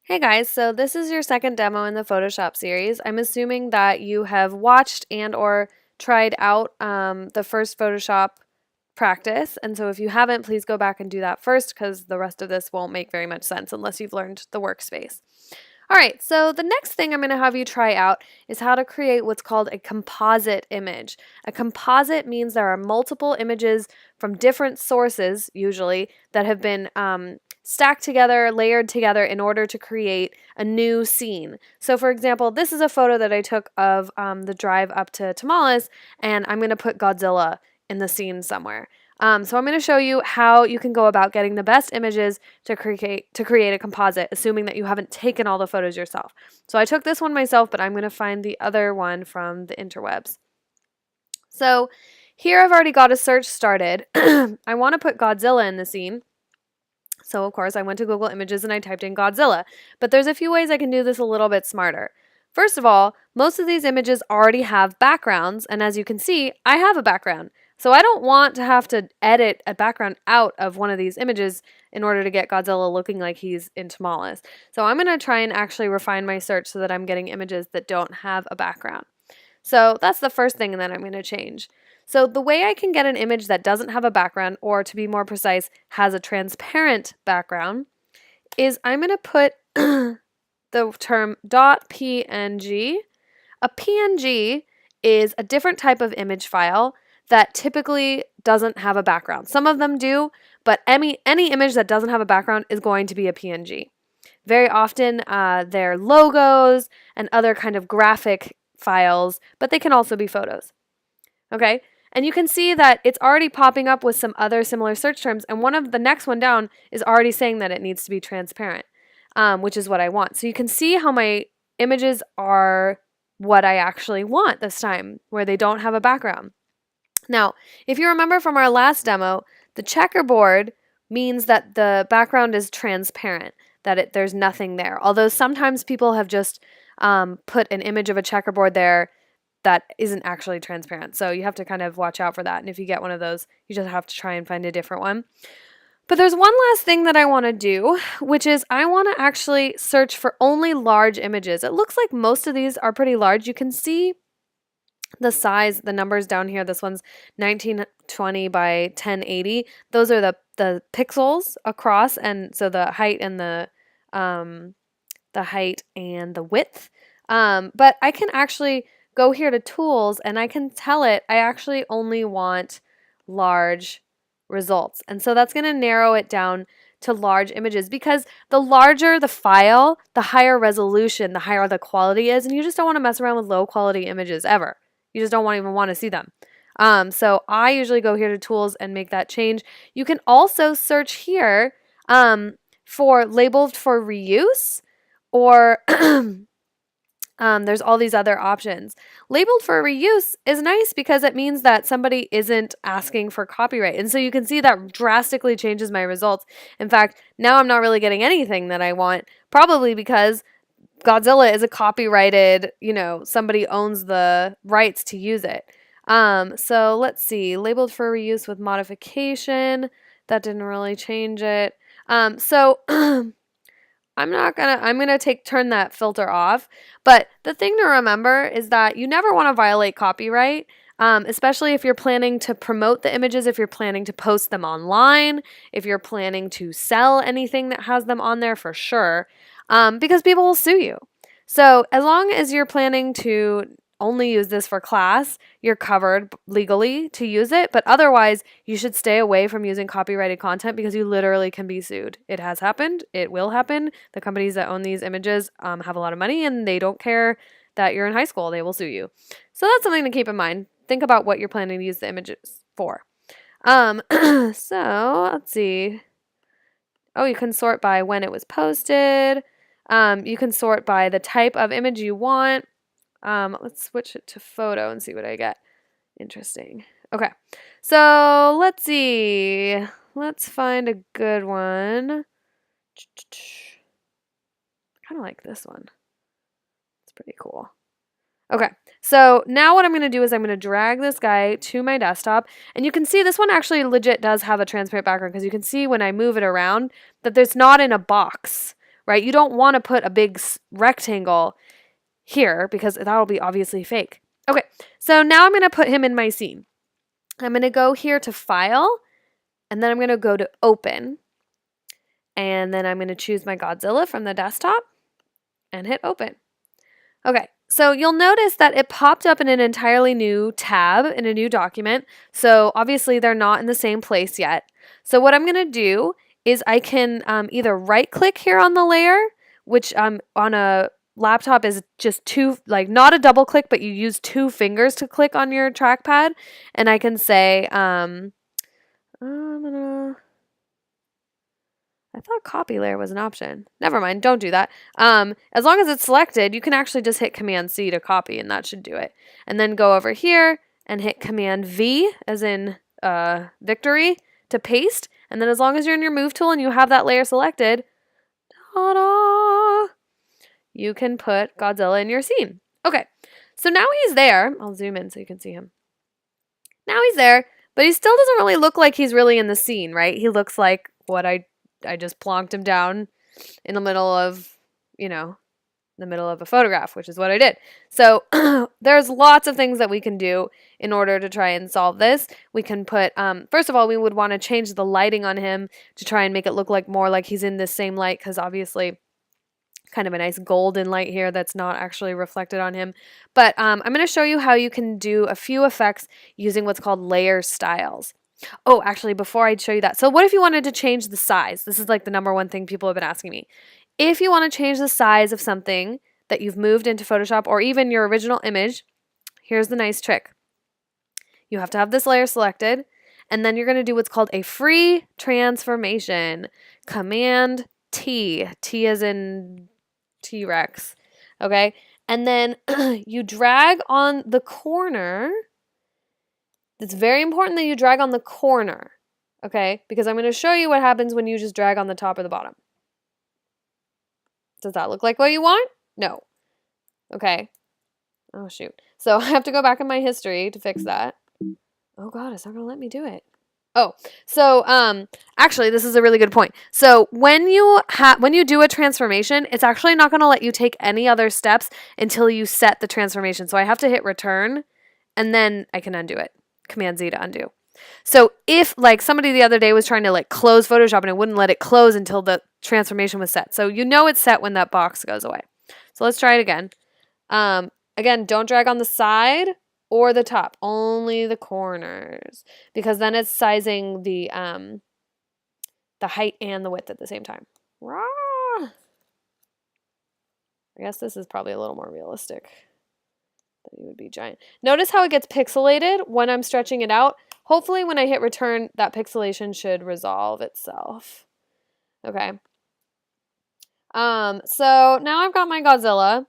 Hey guys, so this is your second demo in the Photoshop series. I'm assuming that you have watched and or tried out the first Photoshop practice. And so if you haven't, please go back and do that first because the rest of this won't make very much sense unless you've learned the workspace. All right, so the next thing I'm going to have you try out is how to create what's called a composite image. A composite means there are multiple images from different sources, usually, that have been stacked together, layered together in order to create a new scene. So for example, this is a photo that I took of the drive up to Tamales, and I'm going to put Godzilla in the scene somewhere. So I'm going to show you how you can go about getting the best images to create a composite, assuming that you haven't taken all the photos yourself. So I took this one myself, but I'm going to find the other one from the interwebs. So here I've already got a search started. I want to put Godzilla in the scene. So of course I went to Google Images and I typed in Godzilla, but there's a few ways I can do this a little bit smarter. First of all, most of these images already have backgrounds, and as you can see, I have a background. So I don't want to have to edit a background out of one of these images in order to get Godzilla looking like he's in tamales. So I'm going to try and actually refine my search so that I'm getting images that don't have a background. So that's the first thing that I'm going to change. So the way I can get an image that doesn't have a background, or to be more precise, has a transparent background, is I'm going to put the term .png. A PNG is a different type of image file that typically doesn't have a background. Some of them do, but any image that doesn't have a background is going to be a PNG. Very often they're logos and other kind of graphic files, but they can also be photos. Okay? And you can see that it's already popping up with some other similar search terms, and the next one down is already saying that it needs to be transparent, which is what I want. So you can see how my images are what I actually want this time, where they don't have a background. Now, if you remember from our last demo, the checkerboard means that the background is transparent, that there's nothing there. Although sometimes people have just put an image of a checkerboard there that isn't actually transparent. So you have to kind of watch out for that. And if you get one of those, you just have to try and find a different one. But there's one last thing that I want to do, which is I want to actually search for only large images. It looks like most of these are pretty large. You can see the size, the numbers down here. This one's 1920 by 1080. Those are the pixels across, and so the height and the width. But I can actually go here to tools and I can tell it I actually only want large results. And so that's going to narrow it down to large images, because the larger the file, the higher resolution, the higher the quality is, and you just don't want to mess around with low quality images ever. You just don't even want to see them. So I usually go here to tools and make that change. You can also search here for labeled for reuse, or there's all these other options. Labeled for reuse is nice because it means that somebody isn't asking for copyright. And so you can see that drastically changes my results. In fact, now I'm not really getting anything that I want, probably because Godzilla is a copyrighted, somebody owns the rights to use it. So let's see, labeled for reuse with modification. That didn't really change it. So I'm gonna turn that filter off. But the thing to remember is that you never want to violate copyright, especially if you're planning to promote the images, if you're planning to post them online, if you're planning to sell anything that has them on there, for sure, because people will sue you. So as long as you're planning to only use this for class, you're covered legally to use it, but otherwise you should stay away from using copyrighted content because you literally can be sued. It has happened. It will happen. The companies that own these images have a lot of money, and they don't care that you're in high school. They will sue you. So that's something to keep in mind. Think about what you're planning to use the images for. So let's see. Oh, you can sort by when it was posted. You can sort by the type of image you want. Let's switch it to photo and see what I get. Interesting. Okay, so let's see. Let's find a good one. I kind of like this one. It's pretty cool. Okay, so now what I'm going to do is I'm going to drag this guy to my desktop, and you can see this one actually legit does have a transparent background, because you can see when I move it around that there's not in a box, right? You don't want to put a big rectangle here because that'll be obviously fake. Okay, so now I'm going to put him in my scene. I'm going to go here to File, and then I'm going to go to Open, and then I'm going to choose my Godzilla from the desktop and hit Open. Okay, so you'll notice that it popped up in an entirely new tab in a new document. So obviously they're not in the same place yet. So what I'm going to do is I can either right click here on the layer, which on a laptop is just two, like not a double click, but you use 2 fingers to click on your trackpad. And I can say, I thought copy layer was an option. Never mind, don't do that. As long as it's selected, you can actually just hit Command C to copy, and that should do it. And then go over here and hit Command V, as in victory, to paste. And then as long as you're in your Move tool and you have that layer selected, ta-da, you can put Godzilla in your scene. Okay, so now he's there. I'll zoom in so you can see him. Now he's there, but he still doesn't really look like he's really in the scene, right? He looks like what I just plonked him down in the middle of, the middle of a photograph, which is what I did. So there's lots of things that we can do in order to try and solve this. We can put, first of all, we would want to change the lighting on him to try and make it look like more like he's in the same light, because obviously kind of a nice golden light here that's not actually reflected on him. But I'm going to show you how you can do a few effects using what's called layer styles. Oh, actually, before I show you that, so what if you wanted to change the size? This is like the #1 thing people have been asking me. If you want to change the size of something that you've moved into Photoshop or even your original image, here's the nice trick. You have to have this layer selected, and then you're going to do what's called a free transformation. Command T, T as in T-Rex, okay? And then you drag on the corner. It's very important that you drag on the corner, okay? Because I'm going to show you what happens when you just drag on the top or the bottom. Does that look like what you want? No. Okay. Oh, shoot. So I have to go back in my history to fix that. Oh, God, it's not going to let me do it. Oh, so actually, this is a really good point. So when you do a transformation, it's actually not going to let you take any other steps until you set the transformation. So I have to hit return, and then I can undo it. Command Z to undo. So if like somebody the other day was trying to like close Photoshop and it wouldn't let it close until the transformation was set. So you know it's set when that box goes away. So let's try it again. Again, don't drag on the side or the top, only the corners, because then it's sizing the height and the width at the same time. Rah! I guess this is probably a little more realistic. It would be giant. Notice how it gets pixelated when I'm stretching it out. Hopefully when I hit return, that pixelation should resolve itself. Okay. So now I've got my Godzilla.